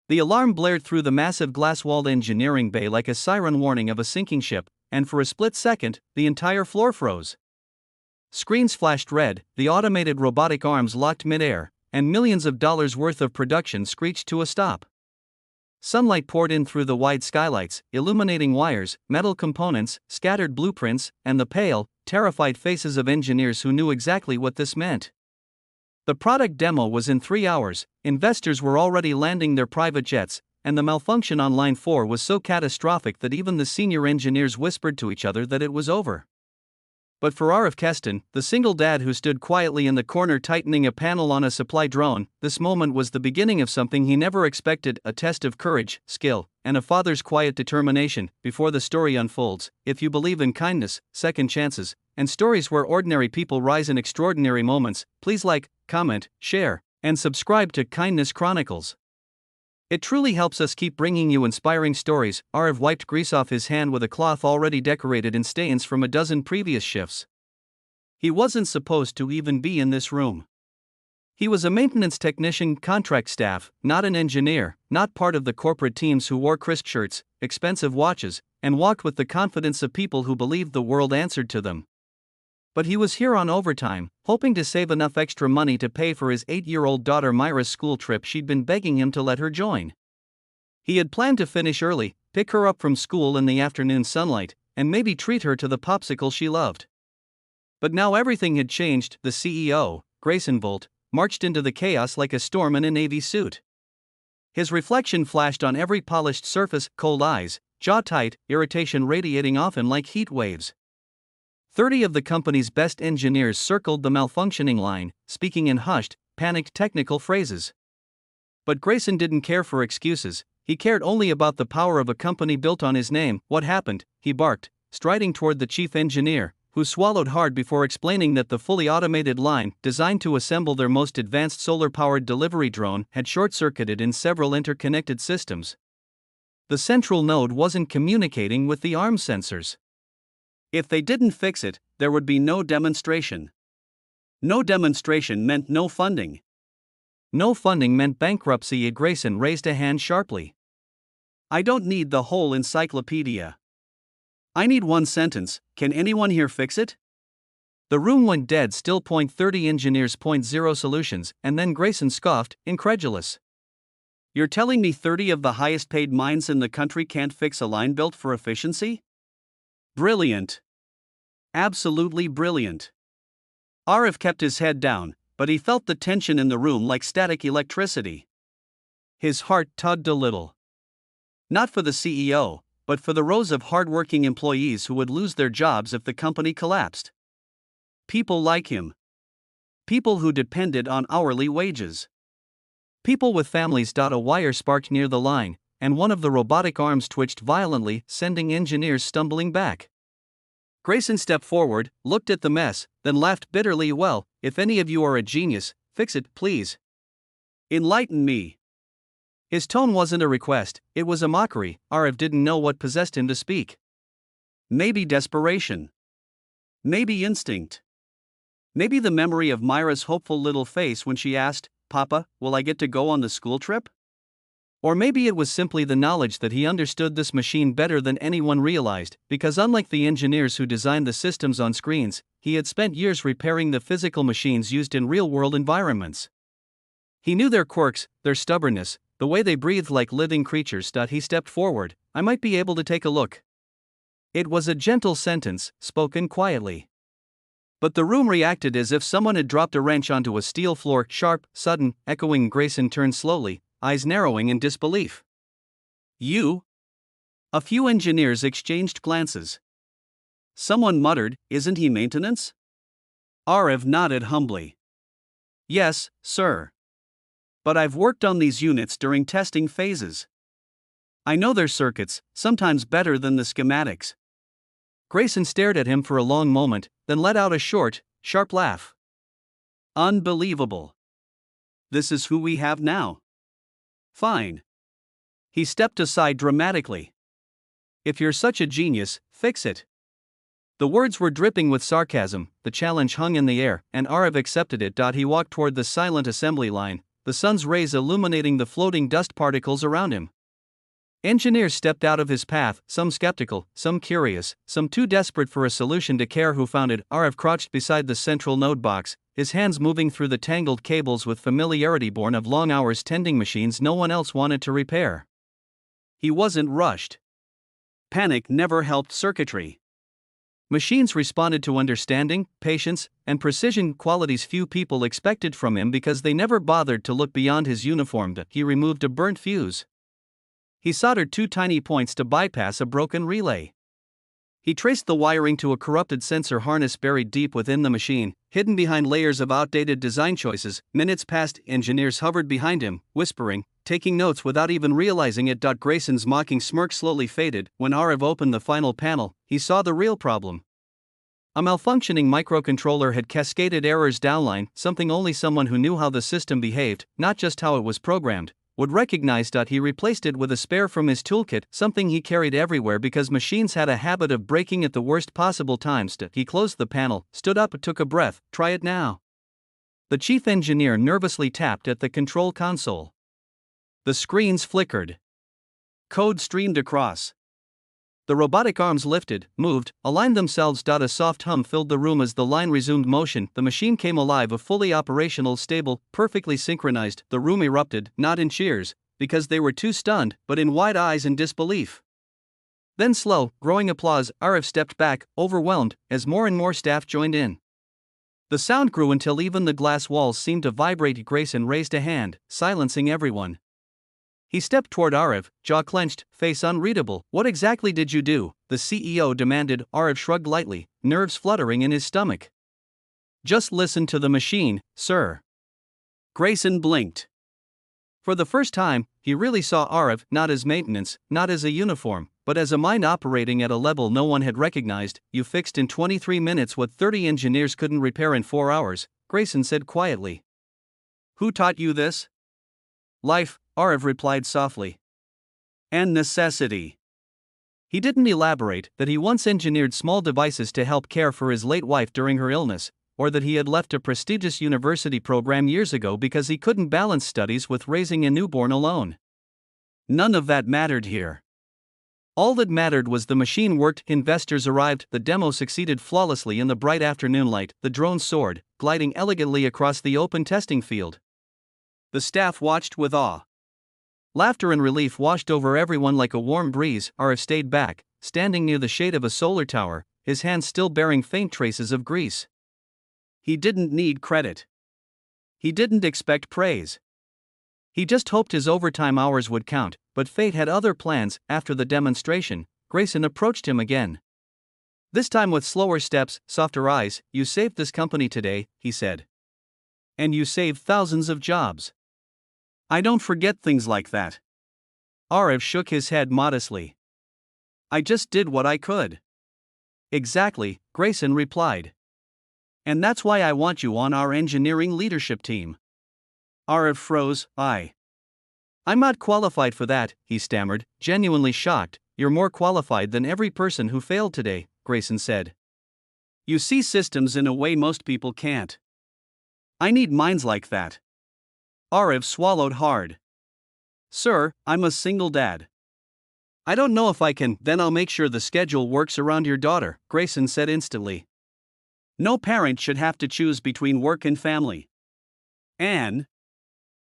The alarm blared through the massive glass-walled engineering bay like a siren warning of a sinking ship, and for a split second, the entire floor froze. Screens flashed red, the automated robotic arms locked mid-air, and millions of dollars worth of production screeched to a stop. Sunlight poured in through the wide skylights, illuminating wires, metal components, scattered blueprints, and the pale, terrified faces of engineers who knew exactly what this meant. The product demo was in 3 hours, investors were already landing their private jets, and the malfunction on Line 4 was so catastrophic that even the senior engineers whispered to each other that it was over. But for R.F. Keston, the single dad who stood quietly in the corner tightening a panel on a supply drone, this moment was the beginning of something he never expected, a test of courage, skill, and a father's quiet determination. Before the story unfolds, if you believe in kindness, second chances, and stories where ordinary people rise in extraordinary moments, please like, comment, share, and subscribe to Kindness Chronicles. It truly helps us keep bringing you inspiring stories. Arv wiped grease off his hand with a cloth already decorated in stains from a dozen previous shifts. He wasn't supposed to even be in this room. He was a maintenance technician, contract staff, not an engineer, not part of the corporate teams who wore crisp shirts, expensive watches, and walked with the confidence of people who believed the world answered to them. But he was here on overtime, hoping to save enough extra money to pay for his 8-year-old daughter Myra's school trip. She'd been begging him to let her join. He had planned to finish early, pick her up from school in the afternoon sunlight, and maybe treat her to the popsicle she loved. But now everything had changed. The CEO, Grayson Volt, marched into the chaos like a storm in a navy suit. His reflection flashed on every polished surface, cold eyes, jaw tight, irritation radiating off him like heat waves. 30 of the company's best engineers circled the malfunctioning line, speaking in hushed, panicked technical phrases. But Grayson didn't care for excuses, he cared only about the power of a company built on his name. What happened? He barked, striding toward the chief engineer, who swallowed hard before explaining that the fully automated line, designed to assemble their most advanced solar-powered delivery drone, had short-circuited in several interconnected systems. The central node wasn't communicating with the arm sensors. If they didn't fix it, there would be no demonstration. No demonstration meant no funding. No funding meant bankruptcy. Grayson raised a hand sharply. I don't need the whole encyclopedia. I need one sentence. Can anyone here fix it? The room went dead still. 30 engineers, 0 solutions, and then Grayson scoffed, incredulous. You're telling me 30 of the highest paid minds in the country can't fix a line built for efficiency? Brilliant. Absolutely brilliant. Arif kept his head down, but he felt the tension in the room like static electricity. His heart tugged a little. Not for the CEO, but for the rows of hard-working employees who would lose their jobs if the company collapsed. People like him. People who depended on hourly wages. People with families. A wire sparked near the line, and one of the robotic arms twitched violently, sending engineers stumbling back. Grayson stepped forward, looked at the mess, then laughed bitterly. Well, if any of you are a genius, fix it, please. Enlighten me. His tone wasn't a request, it was a mockery. Arif didn't know what possessed him to speak. Maybe desperation. Maybe instinct. Maybe the memory of Myra's hopeful little face when she asked, "Papa, will I get to go on the school trip?" Or maybe it was simply the knowledge that he understood this machine better than anyone realized, because unlike the engineers who designed the systems on screens, he had spent years repairing the physical machines used in real-world environments. He knew their quirks, their stubbornness, the way they breathed like living creatures. He stepped forward. I might be able to take a look. It was a gentle sentence, spoken quietly. But the room reacted as if someone had dropped a wrench onto a steel floor, sharp, sudden, echoing. Grayson turned slowly, eyes narrowing in disbelief. You? A few engineers exchanged glances. Someone muttered, "Isn't he maintenance?" Arif nodded humbly. "Yes, sir. But I've worked on these units during testing phases. I know their circuits, sometimes better than the schematics." Grayson stared at him for a long moment, then let out a short, sharp laugh. Unbelievable. This is who we have now. Fine. He stepped aside dramatically. If you're such a genius, fix it. The words were dripping with sarcasm, the challenge hung in the air, and Arif accepted it. He walked toward the silent assembly line, the sun's rays illuminating the floating dust particles around him. Engineers stepped out of his path, some skeptical, some curious, some too desperate for a solution to care who found it. Arif crouched beside the central node box, his hands moving through the tangled cables with familiarity born of long hours tending machines no one else wanted to repair. He wasn't rushed. Panic never helped circuitry. Machines responded to understanding, patience, and precision, qualities few people expected from him because they never bothered to look beyond his uniform. He removed a burnt fuse. He soldered 2 tiny points to bypass a broken relay. He traced the wiring to a corrupted sensor harness buried deep within the machine, hidden behind layers of outdated design choices. Minutes passed, engineers hovered behind him, whispering, taking notes without even realizing it. Grayson's mocking smirk slowly faded. When Arif opened the final panel, he saw the real problem. A malfunctioning microcontroller had cascaded errors downline, something only someone who knew how the system behaved, not just how it was programmed, would recognize. He replaced it with a spare from his toolkit, something he carried everywhere because machines had a habit of breaking at the worst possible times. He closed the panel, stood up, took a breath. Try it now. The chief engineer nervously tapped at the control console. The screens flickered. Code streamed across. The robotic arms lifted, moved, aligned themselves. A soft hum filled the room as the line resumed motion. The machine came alive, a fully operational, stable, perfectly synchronized. The room erupted, not in cheers, because they were too stunned, but in wide eyes and disbelief. Then slow, growing applause. Arif stepped back, overwhelmed, as more and more staff joined in. The sound grew until even the glass walls seemed to vibrate. Grayson raised a hand, silencing everyone. He stepped toward Arif, jaw clenched, face unreadable. What exactly did you do? The CEO demanded. Arif shrugged lightly, nerves fluttering in his stomach. Just listen to the machine, sir. Grayson blinked. For the first time, he really saw Arif not as maintenance, not as a uniform, but as a mind operating at a level no one had recognized. You fixed in 23 minutes what 30 engineers couldn't repair in 4 hours, Grayson said quietly. Who taught you this? Life, Arif replied softly. And necessity. He didn't elaborate that he once engineered small devices to help care for his late wife during her illness, or that he had left a prestigious university program years ago because he couldn't balance studies with raising a newborn alone. None of that mattered here. All that mattered was the machine worked. Investors arrived, the demo succeeded flawlessly in the bright afternoon light, the drone soared, gliding elegantly across the open testing field. The staff watched with awe. Laughter and relief washed over everyone like a warm breeze. Arif stayed back, standing near the shade of a solar tower, his hands still bearing faint traces of grease. He didn't need credit. He didn't expect praise. He just hoped his overtime hours would count, but fate had other plans. After the demonstration, Grayson approached him again. This time with slower steps, softer eyes. You saved this company today, he said. And you saved thousands of jobs. I don't forget things like that. Arif shook his head modestly. I just did what I could. Exactly, Grayson replied. And that's why I want you on our engineering leadership team. Arif froze. I'm not qualified for that, he stammered, genuinely shocked. You're more qualified than every person who failed today, Grayson said. You see systems in a way most people can't. I need minds like that. Arif swallowed hard. Sir, I'm a single dad. I don't know if I can. Then I'll make sure the schedule works around your daughter, Grayson said instantly. No parent should have to choose between work and family. And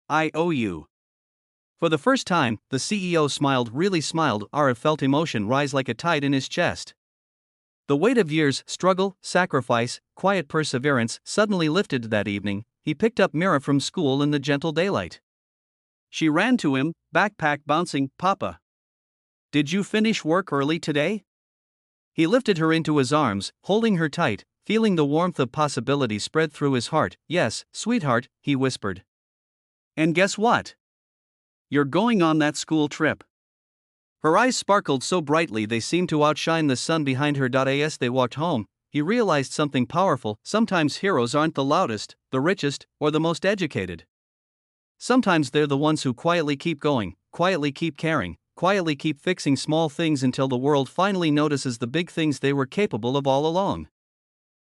I owe you. For the first time, the CEO smiled, really smiled. Arif felt emotion rise like a tide in his chest. The weight of years, struggle, sacrifice, quiet perseverance suddenly lifted that evening. He picked up Mira from school in the gentle daylight. She ran to him, backpack bouncing. Papa. Did you finish work early today? He lifted her into his arms, holding her tight, feeling the warmth of possibility spread through his heart. Yes, sweetheart, he whispered. And guess what? You're going on that school trip. Her eyes sparkled so brightly they seemed to outshine the sun behind her. As they walked home, he realized something powerful. Sometimes heroes aren't the loudest, the richest, or the most educated. Sometimes they're the ones who quietly keep going, quietly keep caring, quietly keep fixing small things until the world finally notices the big things they were capable of all along.